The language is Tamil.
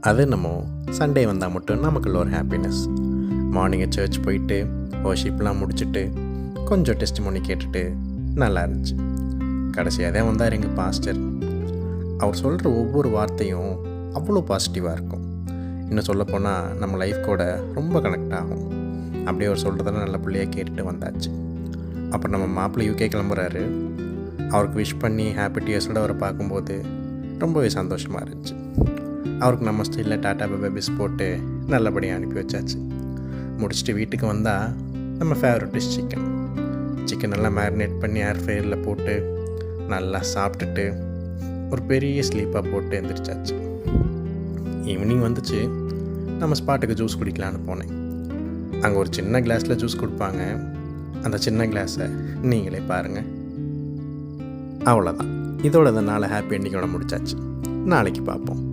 அது நம்ம சண்டே வந்தால் மட்டும் நமக்குள்ள ஒரு ஹாப்பினஸ். மார்னிங்கை சர்ச் போயிட்டு வர்ஷிப்லாம் முடிச்சுட்டு கொஞ்சம் டெஸ்டிமோனி கேட்டுட்டு நல்லா இருந்துச்சு. கடைசியாக தான் வந்தார் எங்கள் பாஸ்டர். அவர் சொல்கிற ஒவ்வொரு வார்த்தையும் அவ்வளோ பாசிட்டிவாக இருக்கும். இன்னும் சொல்லப்போனால் நம்ம லைஃப் கூட ரொம்ப கனெக்ட் ஆகும். அப்படியே அவர் சொல்கிறதெல்லாம் நல்ல பிள்ளையாக கேட்டுட்டு வந்தாச்சு. அப்புறம் நம்ம மாப்பிள்ளை யூகே கிளம்புறாரு. அவருக்கு விஷ் பண்ணி ஹாப்பி டியர்ஸோடு அவரை பார்க்கும்போது ரொம்பவே சந்தோஷமாக இருந்துச்சு. அவருக்கு நம்ம ஸ்டைலில் டாட்டா பேபிஸ் போட்டு நல்லபடியாக அனுப்பி வச்சாச்சு. முடிச்சுட்டு வீட்டுக்கு வந்தால் நம்ம ஃபேவரட் டிஷ் சிக்கன் நல்லா மேரினேட் பண்ணி ஏர் ஃப்ரையரில் போட்டு நல்லா சாப்பிட்டுட்டு ஒரு பெரிய ஸ்லீப்பாக போட்டு எழுந்திரிச்சாச்சு. ஈவினிங் வந்துச்சு. நம்ம ஸ்பாட்டுக்கு ஜூஸ் குடிக்கலான்னு போனேன். அங்கே ஒரு சின்ன கிளாஸில் ஜூஸ் கொடுப்பாங்க. அந்த சின்ன கிளாஸை நீங்களே பாருங்கள். அவ்வளோதான். இதோட இந்த நாளை ஹாப்பி எண்டிங்கோட முடிச்சாச்சு. நாளைக்கு பார்ப்போம்.